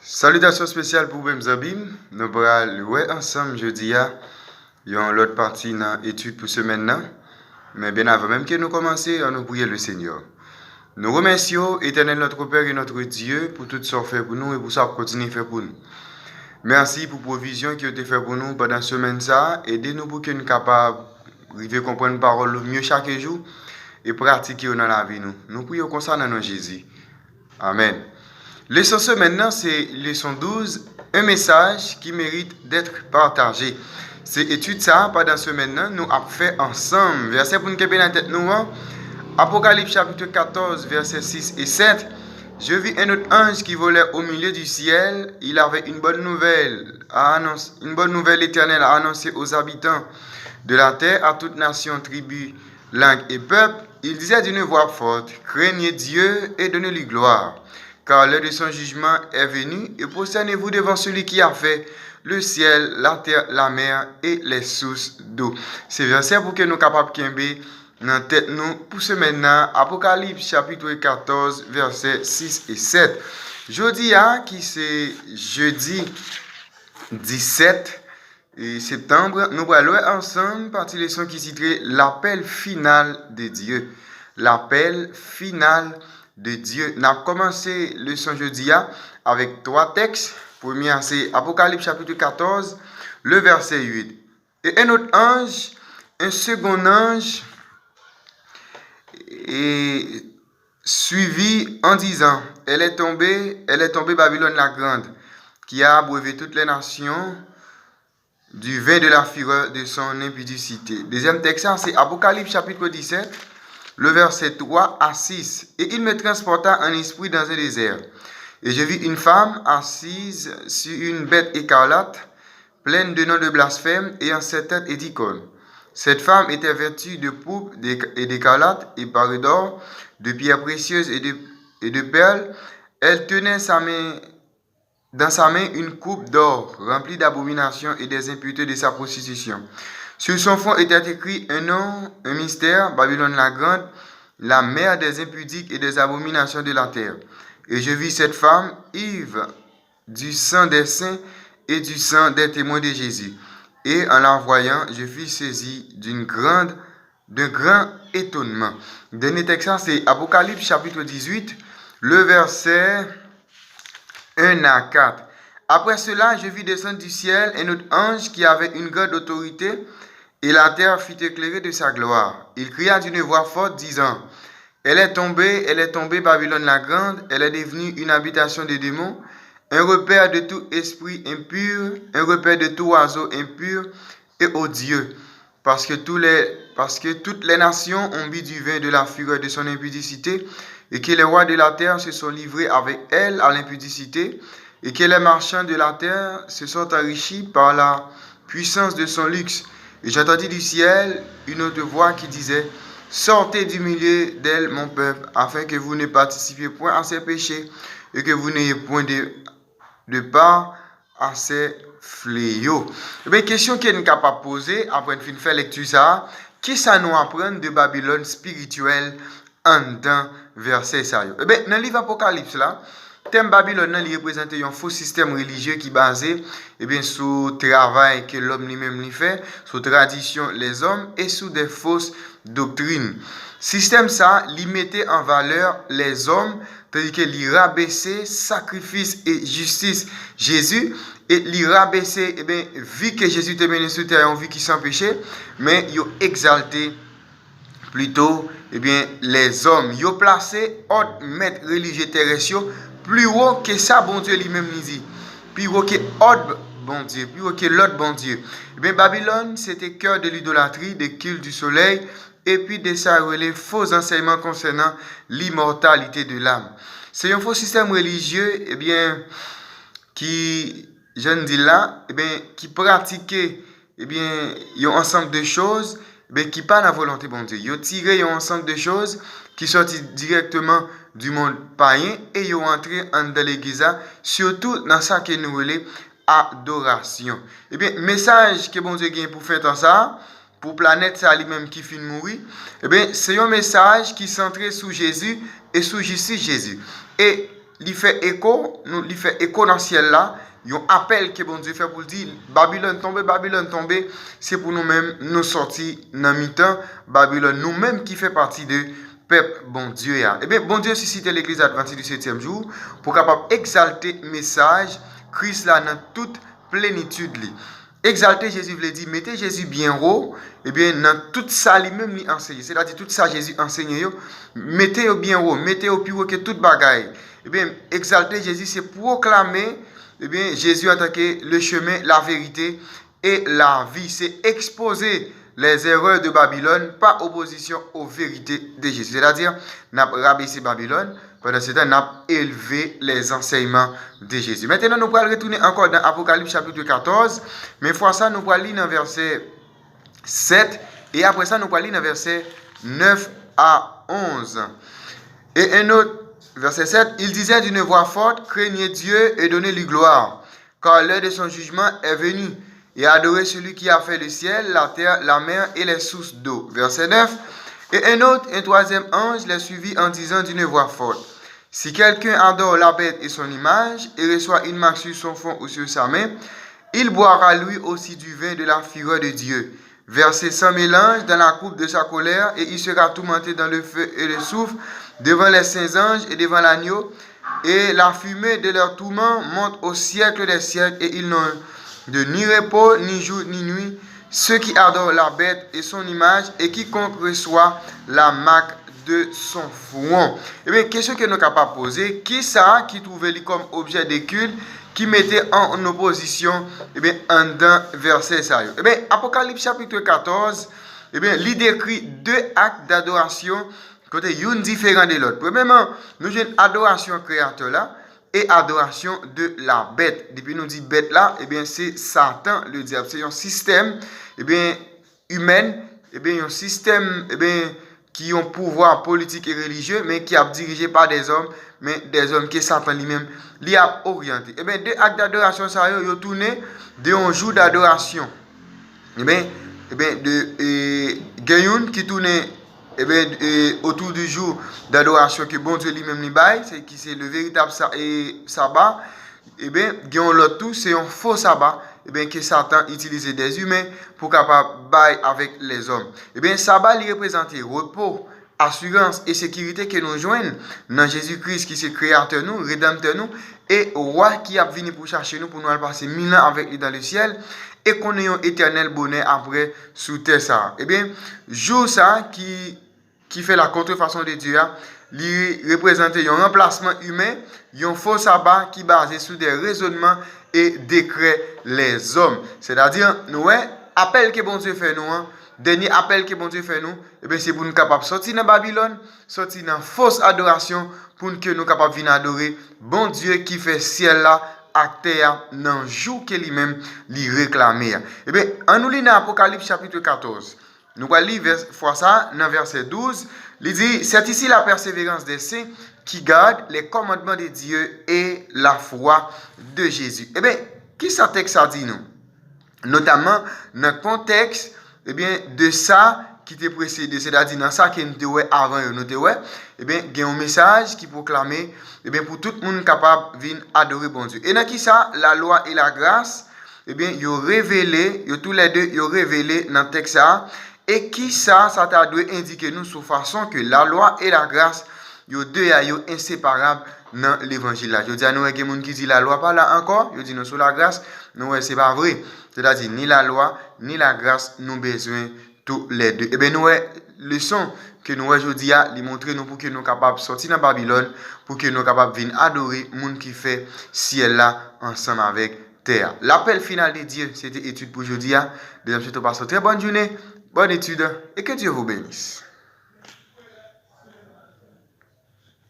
Salutations spéciales pour Bemzabim. Nous allons jouer ensemble jeudi. Il y a l'autre partie dans l'étude pour semaine. Mais bien avant même que nous commencions, nous prions le Seigneur. Nous remercions Éternel notre Père et notre Dieu pour tout ce qu'il fait pour nous et pour ça qu'il continue à faire pour nous. Merci pour la provision qui a été faite pour nous pendant la semaine. Aidez-nous pour que nous soyons capables de comprendre la parole mieux chaque jour et pratiquer dans la vie. Nous prions comme ça dans le nom de Jésus. Amen. Leçon maintenant, c'est leçon 12, un message qui mérite d'être partagé. C'est étude ça, pendant ce maintenant, nous avons fait ensemble. Verset pour nous caper dans la tête nous. Apocalypse chapitre 14, versets 6 et 7. Je vis un autre ange qui volait au milieu du ciel. Il avait une bonne nouvelle éternelle à annoncer aux habitants de la terre, à toute nation, tribu, langue et peuple. Il disait d'une voix forte, craignez Dieu et donnez-lui gloire. Car l'heure de son jugement est venue, et prosternez-vous devant celui qui a fait le ciel, la terre, la mer et les sources d'eau. C'est verset pour que nous soyons capables de tomber dans tête nous pour ce maintenant. Apocalypse chapitre 14, versets 6 et 7. Jeudi, qui c'est jeudi 17 septembre, nous allons ensemble partie leçon qui citerait l'appel final de Dieu. L'appel final de Dieu. Nous avons commencé le leçon jeudi avec trois textes. Premier, c'est Apocalypse chapitre 14, le verset 8. Et un autre ange, un second ange, est suivi en disant, elle est tombée Babylone la grande, qui a abreuvé toutes les nations du vin de la fureur de son impudicité. Deuxième texte, c'est Apocalypse chapitre 17, le verset 3 à 6. Et il me transporta en esprit dans un désert. Et je vis une femme assise sur une bête écarlate, pleine de noms de blasphème, et en 7 têtes et d'icônes. Cette femme était vêtue de pourpre et d'écarlate, et parée d'or, de pierres précieuses et de perles. Elle tenait dans sa main une coupe d'or, remplie d'abominations et des impuretés de sa prostitution. Sur son fond était écrit un nom, un mystère, Babylone la grande, la mère des impudiques et des abominations de la terre. Et je vis cette femme ivre du sang des saints et du sang des témoins de Jésus. Et en la voyant, je fus saisi d'un grand étonnement. Dernier texte, c'est Apocalypse chapitre 18, le verset 1 à 4. Après cela, je vis descendre du ciel un autre ange qui avait une grande autorité, et la terre fut éclairée de sa gloire. Il cria d'une voix forte, disant, elle est tombée, Babylone la grande, elle est devenue une habitation des démons, un repère de tout esprit impur, un repère de tout oiseau impur et odieux, parce que toutes les nations ont bu du vin de la fureur de son impudicité, et que les rois de la terre se sont livrés avec elle à l'impudicité, et que les marchands de la terre se sont enrichis par la puissance de son luxe. Et j'entendis du ciel une autre voix qui disait, sortez du milieu d'elle, mon peuple, afin que vous ne participiez point à ses péchés, et que vous n'ayez point de part à ses fléaux. Eh bien, question qui est capable de poser, après une faire lecture ça, qui ça nous apprend de Babylone spirituelle en dans verset ça? Eh bien, dans le livre Apocalypse là, thème Babylone il représente un faux système religieux qui est basé sur le travail que l'homme lui-même fait, sur la tradition les hommes et sur des fausses doctrines. Système ça, il mettait en valeur les hommes, tandis que il rabaissait sacrifice et justice Jésus, et il rabaissait, vu que Jésus était venu sur terre, on vit qu'il sans péché, mais il exalté plutôt les hommes. Il placé autres maîtres religieux terrestres plus haut que ça, bon Dieu lui-même dit. Plus haut que autre bon Dieu, plus haut que l'autre bon Dieu. Babylone, c'était cœur de l'idolâtrie, des cultes du soleil, et puis de ça les faux enseignements concernant l'immortalité de l'âme. C'est un faux système religieux, qui, je ne dis là, qui pratiquait, un ensemble de choses, qui pas la volonté bon Dieu. Ils ont tiré un ensemble de choses qui sortent directement du monde païen et ils ont entré dans l'église, surtout dans ça que nous voulons adoration. Message que bon Dieu gagne pour faire ça, pour planète ça lui-même qui finit mourir, c'est un message qui est centré sur Jésus et sur justice Jésus. Et il fait écho dans le ciel là. Il y a un appel que bon Dieu fait pour dire Babylone tombe, c'est pour nous-mêmes nous sortir dans le mi-temps. Babylone, nous-mêmes qui fait partie de peuple bon Dieu. Eh bien, bon Dieu suscite l'église adventiste du 7e jour pour capable exalter le message Christ là dans toute plénitude. Exalter Jésus veut dire mettez Jésus bien haut, et bien dans tout ça lui-même lui enseigner. C'est-à-dire tout ça Jésus enseigne, mettez-le bien haut, mettez-le plus haut que toute bagaille. Eh bien, exalter Jésus, c'est proclamer Jésus en tant que le chemin, la vérité et la vie. C'est exposer les erreurs de Babylone par opposition aux vérités de Jésus. C'est-à-dire, n'a rabaissé Babylone, pendant ce temps, n'a élevé les enseignements de Jésus. Maintenant, nous allons retourner encore dans Apocalypse chapitre 14, mais fois ça, nous allons lire dans verset 7, et après ça, nous allons lire dans verset 9 à 11. Et un autre, verset 7, il disait d'une voix forte, craignez Dieu et donnez-lui gloire, car l'heure de son jugement est venue, et adorez celui qui a fait le ciel, la terre, la mer et les sources d'eau. Verset 9, et un troisième ange les suivit en disant d'une voix forte, si quelqu'un adore la bête et son image, et reçoit une marque sur son front ou sur sa main, il boira lui aussi du vin de la fureur de Dieu, versé sans mélange dans la coupe de sa colère, et il sera tourmenté dans le feu et le soufre, devant les saints anges et devant l'agneau, et la fumée de leur tourment monte au siècle des siècles, et ils n'ont de ni repos, ni jour, ni nuit, ceux qui adorent la bête et son image, et quiconque reçoit la marque de son front. Eh bien, question que nous sommes capables de poser, qui ça qui trouvait comme objet de culte, qui mettait en opposition, eh bien, en d'un verset ça. Eh bien, Apocalypse chapitre 14, eh bien, il décrit deux actes d'adoration, côté une différent de l'autre. Premièrement, nous avons une adoration créateur là, et adoration de la bête. Depuis nous dit bête là, eh bien, c'est Satan, le diable. C'est un système, eh bien, humain, eh bien, un système, eh bien, qui ont pouvoir politique et religieux, mais qui est dirigé par des hommes, mais des hommes qui Satan lui-même lui a orienté. Eh bien, deux actes d'adoration, ça y est tourné de un jour d'adoration. Eh bien, de Gayoun qui tournait autour du jour d'adoration que bon Dieu lui-même lui baille, c'est le véritable sabbat. Eh bien, l'autre tout, c'est un faux sabbat. Eh bien, que Satan utilise des humains pour capable bailler avec les hommes. Eh bien, sabbat, il représente repos, assurance et sécurité que nous joignons dans Jésus-Christ qui est créateur nous, rédempteur nous, et roi qui a venu pour chercher nous, pour nous passer 1000 ans avec lui dans le ciel, et qu'on ait un éternel bonheur après sous terre ça. Eh bien, jour ça qui fait la contrefaçon de Dieu, il représente un remplacement humain, un faux sabbat qui est basé sur des raisonnements et décrets les hommes. C'est-à-dire, nous, appel que bon Dieu fait nous, dernier appel que bon Dieu fait nous, eh bien, c'est pour nous capables de sortir dans Babylone, sortir dans fausse adoration, pour que nous capables de venir adorer bon Dieu qui fait ciel là, à terre, dans le jour que lui-même lui réclamait. Eh bien, en nous lisant Apocalypse chapitre 14, nous allons lire fois ça dans verset 12. Il dit, c'est ici la persévérance des saints qui gardent les commandements de Dieu et la foi de Jésus. Eh bien, qui ce texte a dit nous? Notamment dans le contexte de ça qui était précédé, c'est-à-dire dans ça qui était avant, eh bien, il y a un message qui proclamait pour tout le monde capable de venir adorer bon Dieu. Et dans qui ça, la loi et la grâce, eh bien, ils ont révélé, tous les deux, ils ont révélé dans le texte ça. Et qui ça t'a dû indiquer nous sous façon que la loi et la grâce, yo deux yo inséparables dans l'évangile. Je dis à nous, il y a des gens qui disent la loi pas là encore, je dis nous sur la grâce, nous c'est pas vrai. C'est-à-dire ni la loi ni la grâce nous besoin tous les deux. Et bien nous leçon que nous aujourd'hui a lui montrer nous pour que nous capables sortir dans Babylone, pour que nous capables venir adorer monde qui fait ciel là ensemble avec terre. L'appel final de Dieu, c'était étude pour aujourd'hui. Très bonne journée. Bonne étude et que Dieu vous bénisse.